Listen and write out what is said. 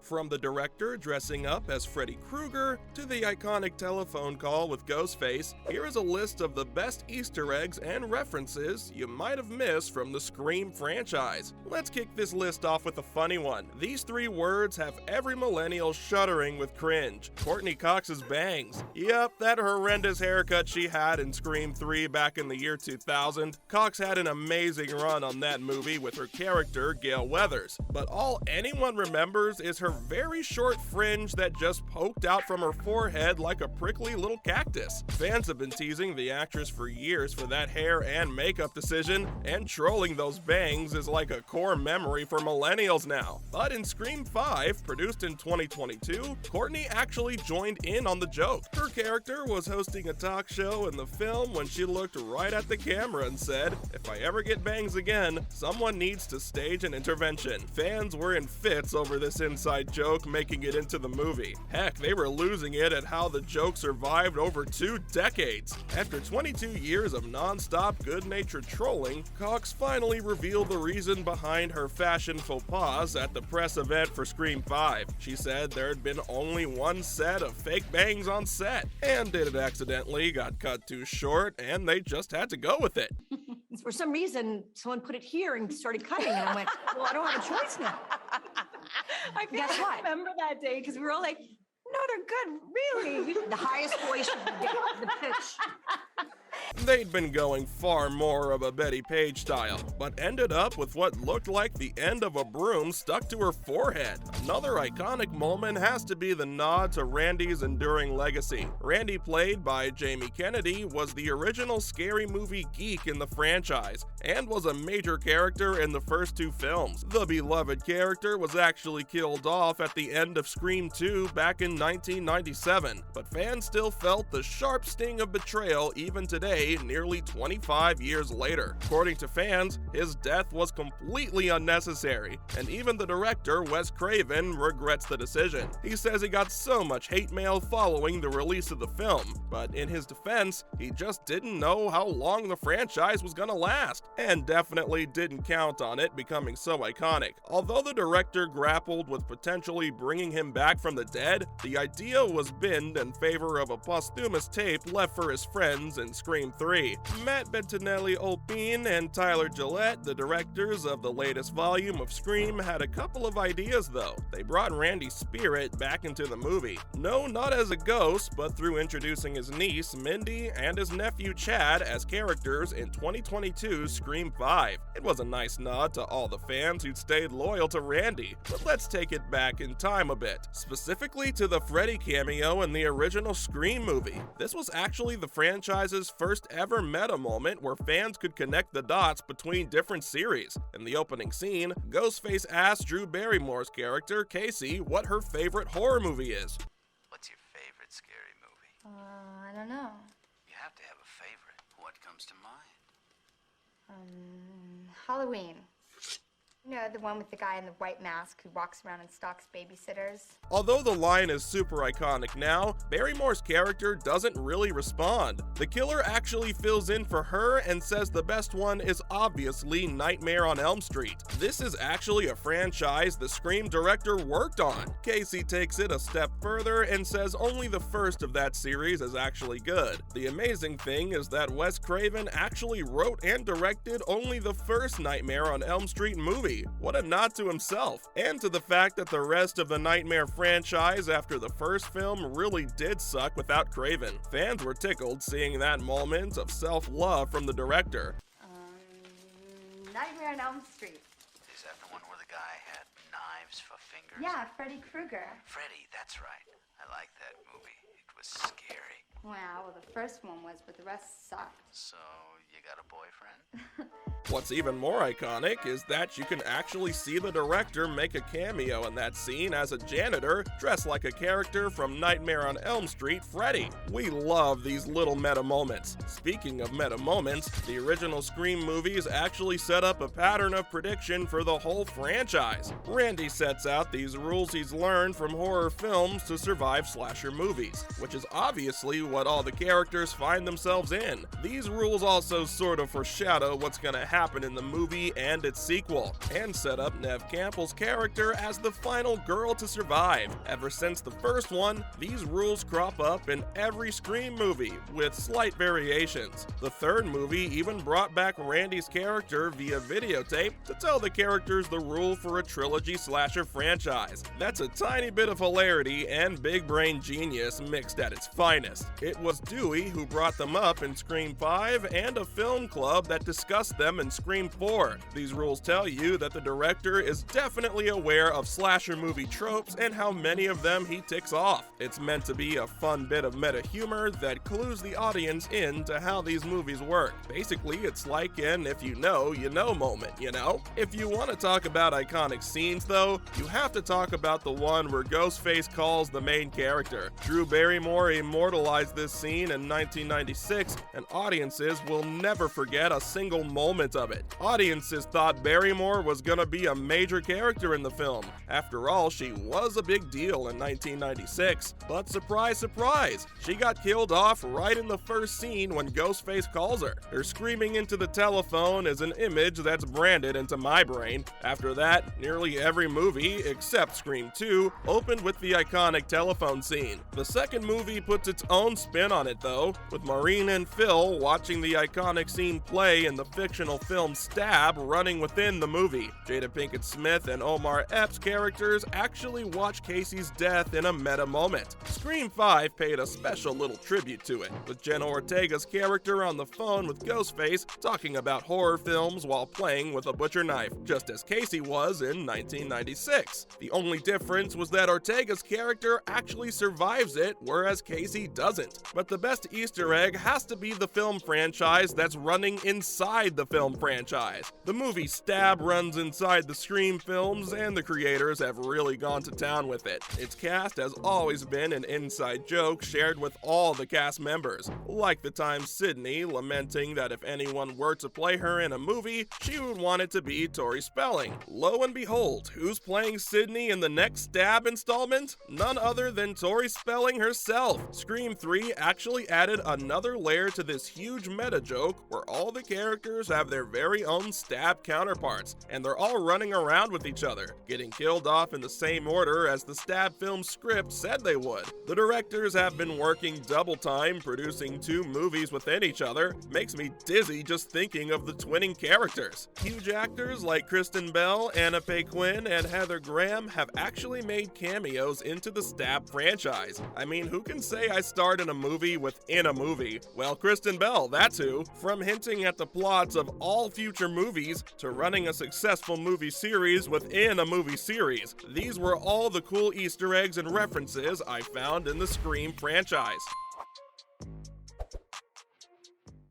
From the director dressing up as Freddy Krueger to the iconic telephone call with Ghostface, here is a list of the best Easter eggs and references you might have missed from the Scream franchise. Let's kick this list off with a funny one. These three words have every millennial shuddering with cringe. Courtney Cox's bangs. Yep, that horrendous haircut she had in Scream 3 back in the year 2000. Cox had an amazing run on that movie with her character, Gale Weathers. But all anyone remembers is her very short fringe that just poked out from her forehead like a prickly little cactus. Fans have been teasing the actress for years for that hair and makeup decision, and trolling those bangs is like a core memory for millennials now. But in Scream 5, produced in 2022, Courtney actually joined in on the joke. Her character was hosting a talk show in the film when she looked right at the camera and said, "If I ever get bangs again, someone needs to stage an intervention." Fans were in fits over this inside joke making it into the movie. Heck, they were losing it at how the joke survived over 2 decades. After 22 years of non-stop good-natured trolling, Cox finally revealed the reason behind her fashion faux pas at the press event for Scream 5. She said there had been only one set of fake bangs on set, and did it accidentally, got cut too short, and they just had to go with it. For some reason, someone put it here and started cutting, and I went, well, I don't have a choice now. I feel Guess like what? I remember that day because we were all like, no, they're good, really. The highest voice of the day, the pitch. They'd been going far more of a Betty Page style, but ended up with what looked like the end of a broom stuck to her forehead. Another iconic moment has to be the nod to Randy's enduring legacy. Randy, played by Jamie Kennedy, was the original Scary Movie geek in the franchise, and was a major character in the first 2 films. The beloved character was actually killed off at the end of Scream 2 back in 1997, but fans still felt the sharp sting of betrayal even today, nearly 25 years later. According to fans, his death was completely unnecessary, and even the director, Wes Craven, regrets the decision. He says he got so much hate mail following the release of the film, but in his defense, he just didn't know how long the franchise was gonna last, and definitely didn't count on it becoming so iconic. Although the director grappled with potentially bringing him back from the dead, the idea was binned in favor of a posthumous tape left for his friends in Scream 3. Matt Bettinelli-Olpin and Tyler Gillette, the directors of the latest volume of Scream, had a couple of ideas though. They brought Randy's spirit back into the movie. No, not as a ghost, but through introducing his niece, Mindy, and his nephew, Chad, as characters in 2022's Scream 5. It was a nice nod to all the fans who'd stayed loyal to Randy. But let's take it back in time a bit, specifically to the Freddy cameo in the original Scream movie. This was actually the franchise's first ever meta moment where fans could connect the dots between different series. In the opening scene, Ghostface asked Drew Barrymore's character, Casey, what her favorite horror movie is. What's your favorite scary movie? I don't know. You have to have a favorite. What comes to mind? Halloween. You know, the one with the guy in the white mask who walks around and stalks babysitters. Although the line is super iconic now, Barrymore's character doesn't really respond. The killer actually fills in for her and says the best one is obviously Nightmare on Elm Street. This is actually a franchise the Scream director worked on. Casey takes it a step further and says only the first of that series is actually good. The amazing thing is that Wes Craven actually wrote and directed only the first Nightmare on Elm Street movie. What a nod to himself, and to the fact that the rest of the Nightmare franchise after the first film really did suck without Craven. Fans were tickled seeing that moment of self-love from the director. Nightmare on Elm Street. Is that the one where the guy had knives for fingers? Yeah, Freddy Krueger. Freddy, that's right. I like that movie. It was scary. Wow, well, the first one was, but the rest sucked. So, you got a boyfriend? What's even more iconic is that you can actually see the director make a cameo in that scene as a janitor dressed like a character from Nightmare on Elm Street, Freddy. We love these little meta moments. Speaking of meta moments, the original Scream movies actually set up a pattern of prediction for the whole franchise. Randy sets out the These rules he's learned from horror films to survive slasher movies, which is obviously what all the characters find themselves in. These rules also sort of foreshadow what's gonna happen in the movie and its sequel, and set up Neve Campbell's character as the final girl to survive. Ever since the first one, these rules crop up in every Scream movie, with slight variations. The third movie even brought back Randy's character via videotape to tell the characters the rule for a trilogy slasher franchise. That's a tiny bit of hilarity and big brain genius mixed at its finest. It was Dewey who brought them up in Scream 5 and a film club that discussed them in Scream 4. These rules tell you that the director is definitely aware of slasher movie tropes and how many of them he ticks off. It's meant to be a fun bit of meta humor that clues the audience in to how these movies work. Basically, it's like an if you know moment, you know? If you want to talk about iconic scenes though, you have to talk about the one where Ghostface calls the main character. Drew Barrymore immortalized this scene in 1996, and audiences will never forget a single moment of it. Audiences thought Barrymore was gonna be a major character in the film. After all, she was a big deal in 1996. But surprise, surprise, she got killed off right in the first scene when Ghostface calls her. Her screaming into the telephone is an image that's branded into my brain. After that, nearly every movie, except Scream 2, opened with the iconic telephone scene. The second movie puts its own spin on it though, with Maureen and Phil watching the iconic scene play in the fictional film Stab running within the movie. Jada Pinkett Smith and Omar Epps' characters actually watch Casey's death in a meta moment. Scream 5 paid a special little tribute to it, with Jenna Ortega's character on the phone with Ghostface talking about horror films while playing with a butcher knife, just as Casey was in 1996. The only difference was that Ortega's character actually survives it, whereas Casey doesn't. But the best Easter egg has to be the film franchise that's running inside the film franchise. The movie Stab runs inside the Scream films, and the creators have really gone to town with it. Its cast has always been an inside joke shared with all the cast members, like the time Sydney lamenting that if anyone were to play her in a movie, she would want it to be Tori Spelling. Lo and behold, who's playing Sydney in the next Stab installment? None other than Tori Spelling herself. Scream 3 actually added another layer to this huge meta joke where all the characters have their very own Stab counterparts, and they're all running around with each other, getting killed off in the same order as the Stab film script said they would. The directors have been working double time producing two movies within each other. Makes me dizzy just thinking of the twinning characters. Huge actors like Kristen Bell, Anna Paquin, and Heather Graham have actually made cameos into the Stab franchise. I mean, who can say I starred in a movie within a movie? Well, Kristen Bell, that's who. From hinting at the plots of all future movies to running a successful movie series within a movie series. These were all the cool Easter eggs and references I found in the Scream franchise.